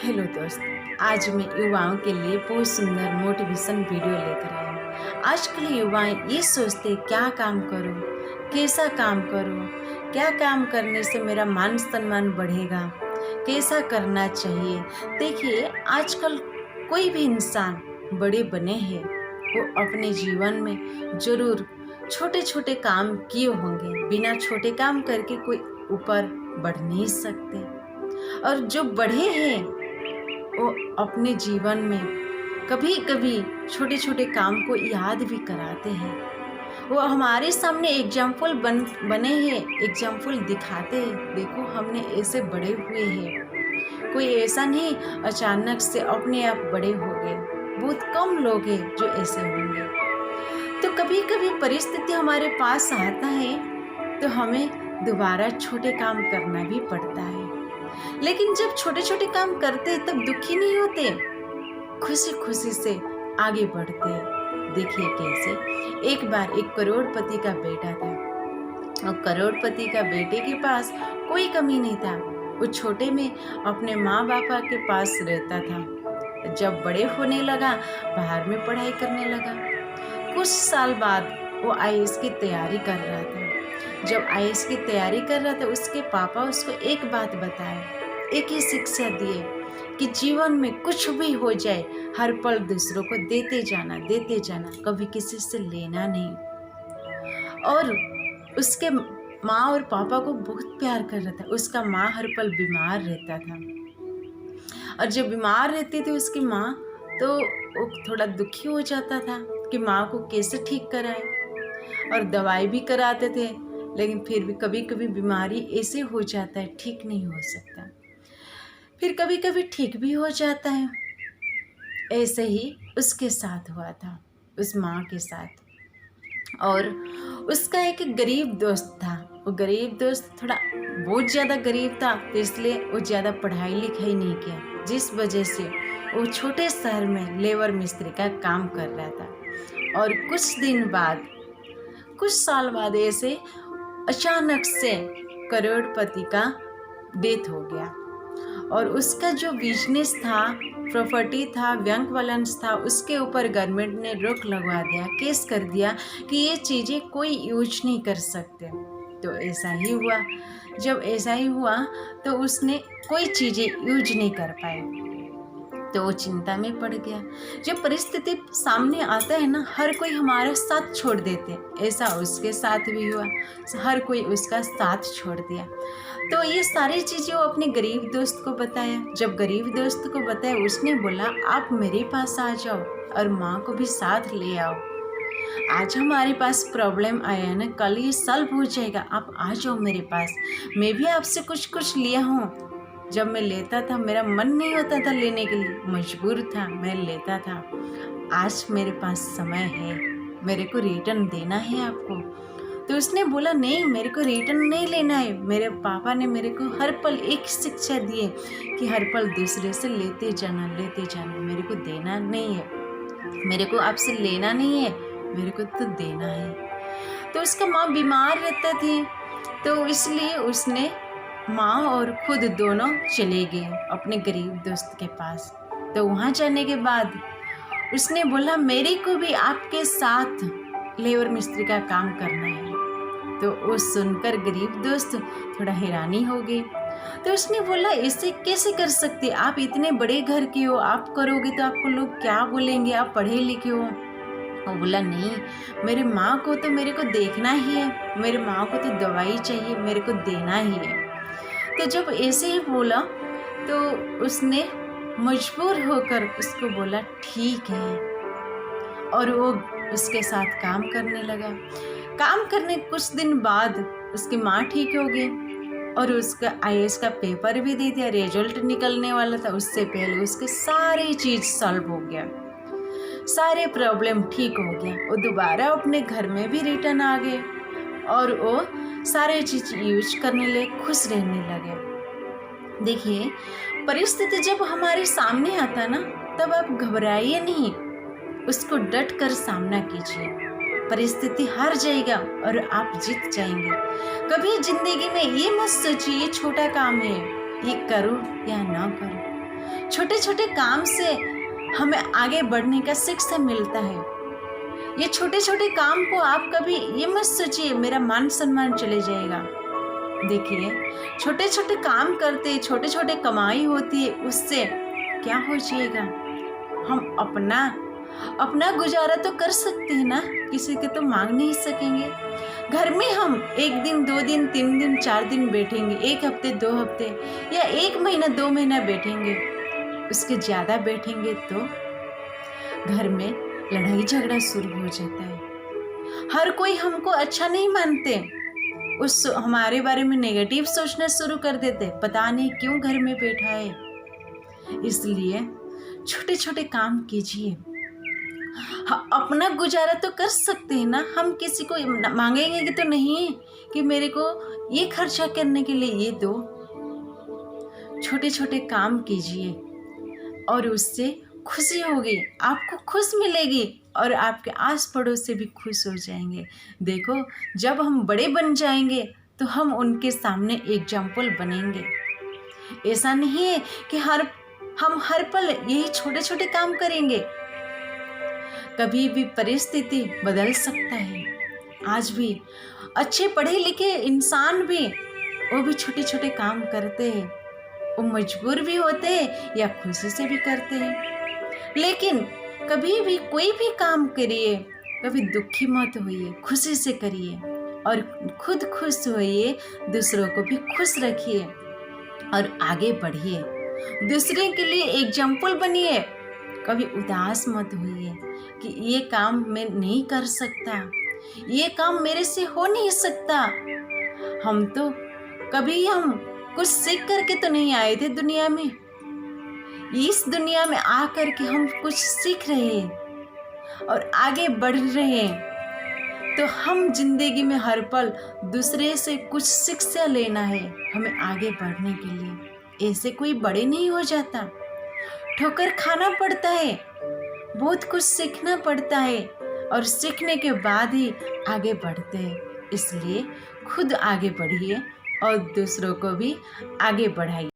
Hello दोस्त। आज मैं युवाओं के लिए बहुत सुंदर मोटिवेशन वीडियो लेकर आई हूँ। आजकल युवाएं ये सोचते क्या काम करूँ, कैसा काम करूँ, क्या काम करने से मेरा मान सम्मान बढ़ेगा, कैसा करना चाहिए। देखिए, आजकल कोई भी इंसान बड़े बने हैं वो अपने जीवन में ज़रूर छोटे छोटे काम किए होंगे। बिना छोटे काम करके कोई ऊपर बढ़ नहीं सकते। और जो बड़े हैं वो अपने जीवन में कभी कभी छोटे छोटे काम को याद भी कराते हैं। वो हमारे सामने बने हैं, एग्जाम्पल दिखाते हैं। देखो, हमने ऐसे बड़े हुए हैं। कोई ऐसा नहीं अचानक से अपने आप बड़े हो गए। बहुत कम लोग हैं जो ऐसे होंगे। तो कभी कभी परिस्थिति हमारे पास आता है तो हमें दोबारा छोटे काम करना भी पड़ता है। लेकिन जब छोटे छोटे काम करते तब दुखी नहीं होते, खुशी खुशी से आगे बढ़ते हैं। देखिए कैसे। एक बार एक करोड़पति का बेटा था और करोड़पति का बेटे के पास कोई कमी नहीं था। वो छोटे में अपने माँ बापा के पास रहता था। जब बड़े होने लगा बाहर में पढ़ाई करने लगा। कुछ साल बाद वो आईएएस की तैयारी कर रहा था। जब आईएएस की तैयारी कर रहा था उसके पापा उसको एक बात बताए, एक ही शिक्षा दिए कि जीवन में कुछ भी हो जाए हर पल दूसरों को देते जाना, कभी किसी से लेना नहीं। और उसके माँ और पापा को बहुत प्यार कर रहा था। उसका माँ हर पल बीमार रहता था और जब बीमार रहती थी उसकी माँ तो वो थोड़ा दुखी हो जाता था कि माँ को कैसे ठीक कराए। और दवाई भी कराते थे, लेकिन फिर भी कभी कभी बीमारी ऐसे हो जाता है ठीक नहीं हो सकता, फिर कभी कभी ठीक भी हो जाता है। ऐसे ही उसके साथ हुआ था, उस माँ के साथ। और उसका एक गरीब दोस्त था। वो गरीब दोस्त थोड़ा बहुत ज़्यादा गरीब था, तो इसलिए वो ज़्यादा पढ़ाई लिखाई नहीं किया, जिस वजह से वो छोटे शहर में लेबर मिस्त्री का काम कर रहा था। और कुछ साल बाद ऐसे अचानक से करोड़पति का डेथ हो गया। और उसका जो बिजनेस था, प्रॉपर्टी था, बैंक बैलेंस था, उसके ऊपर गवर्नमेंट ने रोक लगवा दिया, केस कर दिया कि ये चीज़ें कोई यूज नहीं कर सकते। तो ऐसा ही हुआ। जब ऐसा ही हुआ तो उसने कोई चीज़ें यूज नहीं कर पाई, तो वो चिंता में पड़ गया। जब परिस्थिति सामने आता है ना, हर कोई हमारा साथ छोड़ देते। ऐसा उसके साथ भी हुआ, हर कोई उसका साथ छोड़ दिया। तो ये सारी चीज़ें वो अपने गरीब दोस्त को बताया। जब गरीब दोस्त को बताया उसने बोला आप मेरे पास आ जाओ और माँ को भी साथ ले आओ। आज हमारे पास प्रॉब्लम आया है ना, कल ये सॉल्व हो जाएगा। आप आ जाओ मेरे पास, मैं भी आपसे कुछ लिया हूँ। जब मैं लेता था मेरा मन नहीं होता था लेने के लिए, मजबूर था, मैं लेता था। आज मेरे पास समय है, मेरे को रिटर्न देना है आपको। तो उसने बोला नहीं, मेरे को रिटर्न नहीं लेना है। मेरे पापा ने मेरे को हर पल एक शिक्षा दी है कि हर पल दूसरे से लेते जाना, मेरे को देना नहीं है, मेरे को आपसे लेना नहीं है, मेरे को तो देना है। तो उसका माँ बीमार रहता थी, तो इसलिए उसने माँ और खुद दोनों चले गए अपने गरीब दोस्त के पास। तो वहाँ जाने के बाद उसने बोला मेरे को भी आपके साथ लेबर मिस्त्री का काम करना है। तो वो सुनकर गरीब दोस्त थोड़ा हैरानी हो गई। तो उसने बोला ऐसे कैसे कर सकते, आप इतने बड़े घर के हो, आप करोगे तो आपको लोग क्या बोलेंगे, आप पढ़े लिखे हो। वो बोला नहीं, मेरे माँ को तो मेरे को देखना ही है, मेरे माँ को तो दवाई चाहिए, मेरे को देना ही है। तो जब ऐसे ही बोला तो उसने मजबूर होकर उसको बोला ठीक है। और वो उसके साथ काम करने लगा। काम करने कुछ दिन बाद उसकी माँ ठीक हो गई और उसका आईएएस का पेपर भी दे दिया। रिजल्ट निकलने वाला था, उससे पहले उसके सारी चीज़ सॉल्व हो गया, सारे प्रॉब्लम ठीक हो गया। वो दोबारा अपने घर में भी रिटर्न आ गए और वो सारे चीज़ यूज करने लगे, खुश रहने लगे। देखिए, परिस्थिति जब हमारे सामने आता ना, तब आप घबराइए नहीं, उसको डट कर सामना कीजिए। परिस्थिति हार जाएगा और आप जीत जाएंगे। कभी जिंदगी में ये मत सोचिए ये छोटा काम है, ये करो या ना करो। छोटे छोटे काम से हमें आगे बढ़ने का शिक्षा मिलता है। ये छोटे छोटे काम को आप कभी ये मत सोचिए मेरा मान सम्मान चले जाएगा। देखिए, छोटे छोटे काम करते, छोटे छोटे कमाई होती है, उससे क्या हो जाएगा, हम अपना गुजारा तो कर सकते हैं ना, किसी के तो मांग नहीं सकेंगे। घर में हम 1 दिन 2 दिन 3 दिन 4 दिन बैठेंगे, 1 हफ्ते 2 हफ्ते या 1 महीना 2 महीना बैठेंगे, उसके ज़्यादा बैठेंगे तो घर में लड़ाई झगड़ा शुरू हो जाता है। हर कोई हमको अच्छा नहीं मानते, उस हमारे बारे में नेगेटिव सोचना शुरू कर देते, पता नहीं क्यों घर में बैठा है। इसलिए छोटे छोटे काम कीजिए। अपना गुजारा तो कर सकते हैं ना, हम किसी को मांगेंगे तो नहीं कि मेरे को ये खर्चा करने के लिए ये दो। छोटे छोटे काम कीजिए और उससे खुशी होगी, आपको खुश मिलेगी और आपके आस पड़ोस से भी खुश हो जाएंगे। देखो, जब हम बड़े बन जाएंगे तो हम उनके सामने एग्जाम्पल बनेंगे। ऐसा नहीं है कि हम हर पल यही छोटे छोटे काम करेंगे, कभी भी परिस्थिति बदल सकता है। आज भी अच्छे पढ़े लिखे इंसान भी वो भी छोटे छोटे काम करते हैं, वो मजबूर भी होते हैं या खुशी से भी करते हैं। लेकिन कभी भी कोई भी काम करिए, कभी दुखी मत होइए, खुशी से करिए और खुद खुश होइए, दूसरों को भी खुश रखिए और आगे बढ़िए। दूसरे के लिए एग्जाम्पल बनिए, कभी उदास मत होइए कि ये काम मैं नहीं कर सकता, ये काम मेरे से हो नहीं सकता। हम कुछ सीख करके तो नहीं आए थे दुनिया में, इस दुनिया में आकर के हम कुछ सीख रहे हैं और आगे बढ़ रहे हैं। तो हम जिंदगी में हर पल दूसरे से कुछ शिक्षा लेना है हमें आगे बढ़ने के लिए। ऐसे कोई बड़े नहीं हो जाता, ठोकर खाना पड़ता है, बहुत कुछ सीखना पड़ता है और सीखने के बाद ही आगे बढ़ते हैं। इसलिए खुद आगे बढ़िए और दूसरों को भी आगे बढ़ाइए।